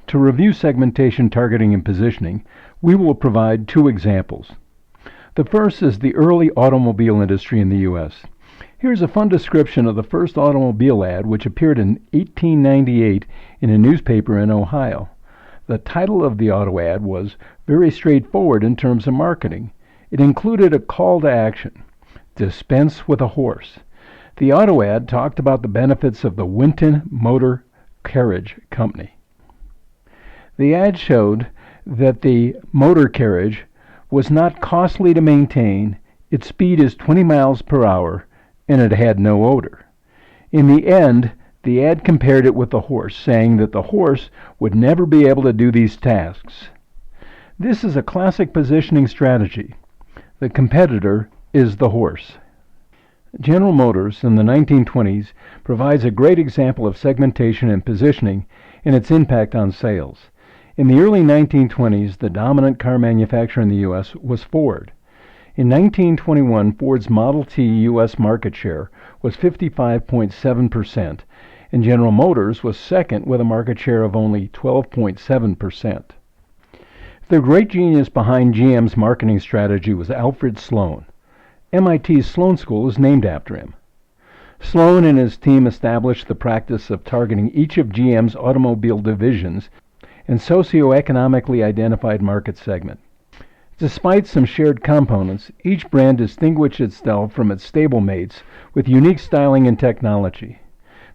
To review segmentation, targeting, and positioning, we will provide two examples. The first is the early automobile industry in the U.S. Here's a fun description of the first automobile ad, which appeared in 1898 in a newspaper in Ohio. The title of the auto ad was very straightforward in terms of marketing. It included a call to action: dispense with a horse. The auto ad talked about the benefits of the Winton Motor Carriage Company. The ad showed that the motor carriage was not costly to maintain, its speed is 20 miles per hour, and it had no odor. In the end, the ad compared it with the horse, saying that the horse would never be able to do these tasks. This is a classic positioning strategy. The competitor is the horse. General Motors in the 1920s provides a great example of segmentation and positioning and its impact on sales. In the early 1920s, the dominant car manufacturer in the U.S. was Ford. In 1921, Ford's Model T U.S. market share was 55.7%, and General Motors was second with a market share of only 12.7%. The great genius behind GM's marketing strategy was Alfred Sloan. MIT's Sloan School is named after him. Sloan and his team established the practice of targeting each of GM's automobile divisions and socioeconomically identified market segment. Despite some shared components, each brand distinguished itself from its stablemates with unique styling and technology.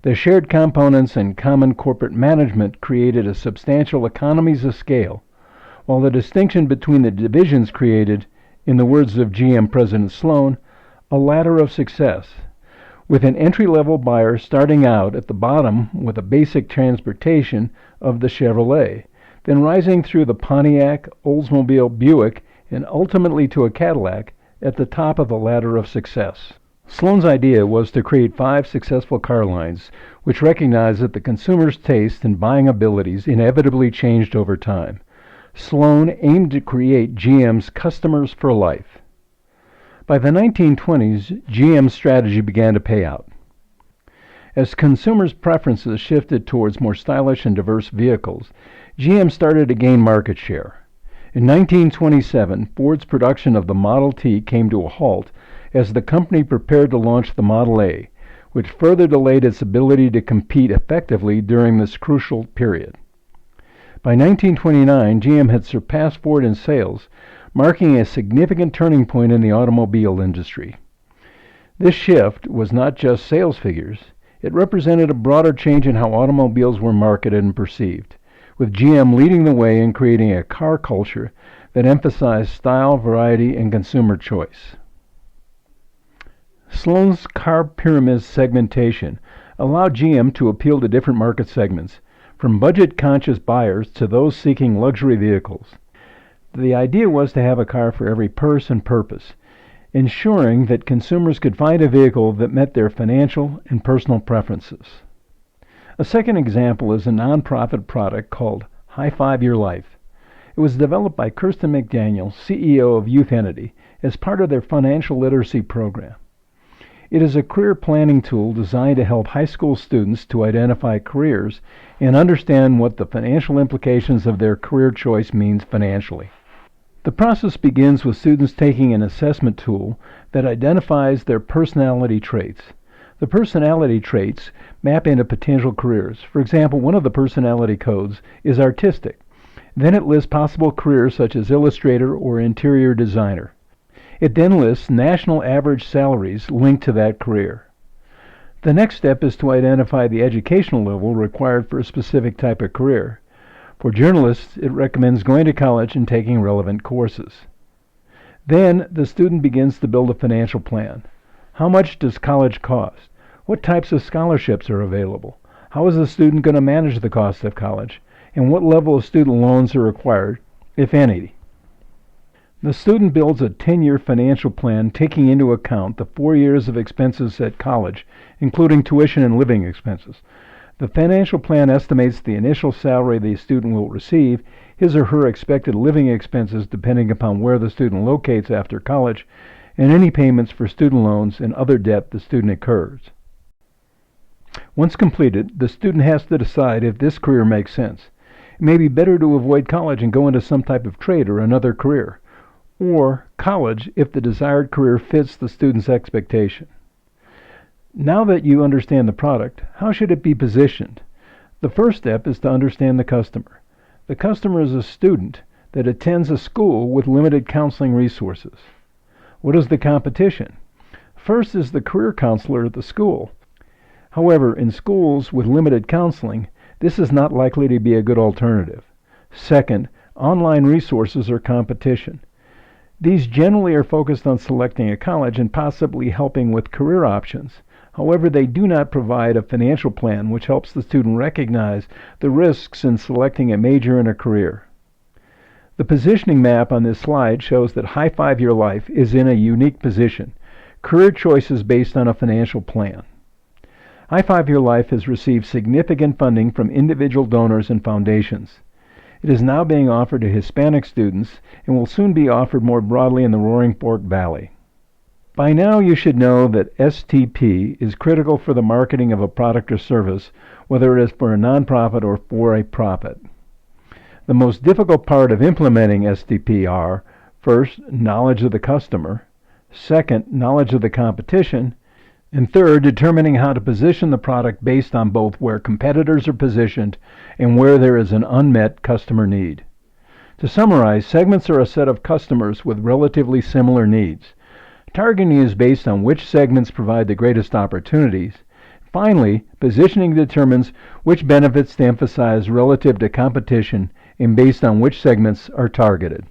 The shared components and common corporate management created a substantial economies of scale, while the distinction between the divisions created, in the words of GM President Sloan, a ladder of success, with an entry-level buyer starting out at the bottom with a basic transportation of the Chevrolet, then rising through the Pontiac, Oldsmobile, Buick, and ultimately to a Cadillac at the top of the ladder of success. Sloan's idea was to create 5 successful car lines, which recognized that the consumer's taste and buying abilities inevitably changed over time. Sloan aimed to create GM's customers for life. By the 1920s, GM's strategy began to pay out. As consumers' preferences shifted towards more stylish and diverse vehicles, GM started to gain market share. In 1927, Ford's production of the Model T came to a halt as the company prepared to launch the Model A, which further delayed its ability to compete effectively during this crucial period. By 1929, GM had surpassed Ford in sales, marking a significant turning point in the automobile industry. This shift was not just sales figures, it represented a broader change in how automobiles were marketed and perceived, with GM leading the way in creating a car culture that emphasized style, variety, and consumer choice. Sloan's car pyramid segmentation allowed GM to appeal to different market segments, from budget-conscious buyers to those seeking luxury vehicles. The idea was to have a car for every purse and purpose, ensuring that consumers could find a vehicle that met their financial and personal preferences. A second example is a nonprofit product called High Five Your Life. It was developed by Kirsten McDaniel, CEO of Youth Entity, as part of their financial literacy program. It is a career planning tool designed to help high school students to identify careers and understand what the financial implications of their career choice means financially. The process begins with students taking an assessment tool that identifies their personality traits. The personality traits map into potential careers. For example, one of the personality codes is artistic. Then it lists possible careers such as illustrator or interior designer. It then lists national average salaries linked to that career. The next step is to identify the educational level required for a specific type of career. For journalists, it recommends going to college and taking relevant courses. Then the student begins to build a financial plan. How much does college cost? What types of scholarships are available? How is the student going to manage the cost of college? And what level of student loans are required, if any? The student builds a 10-year financial plan taking into account the 4 years of expenses at college, including tuition and living expenses. The financial plan estimates the initial salary the student will receive, his or her expected living expenses depending upon where the student locates after college, and any payments for student loans and other debt the student incurs. Once completed, the student has to decide if this career makes sense. It may be better to avoid college and go into some type of trade or another career, or college if the desired career fits the student's expectation. Now that you understand the product, how should it be positioned? The first step is to understand the customer. The customer is a student that attends a school with limited counseling resources. What is the competition? First is the career counselor at the school. However, in schools with limited counseling, this is not likely to be a good alternative. Second, online resources are competition. These generally are focused on selecting a college and possibly helping with career options. However, they do not provide a financial plan which helps the student recognize the risks in selecting a major and a career. The positioning map on this slide shows that High 5-Year Life is in a unique position. Career choices based on a financial plan. High 5-Year Life has received significant funding from individual donors and foundations. It is now being offered to Hispanic students and will soon be offered more broadly in the Roaring Fork Valley. By now you should know that STP is critical for the marketing of a product or service, whether it is for a nonprofit or for a profit. The most difficult part of implementing STP are, first, knowledge of the customer, second, knowledge of the competition, and third, determining how to position the product based on both where competitors are positioned and where there is an unmet customer need. To summarize, segments are a set of customers with relatively similar needs. Targeting is based on which segments provide the greatest opportunities. Finally, positioning determines which benefits to emphasize relative to competition and based on which segments are targeted.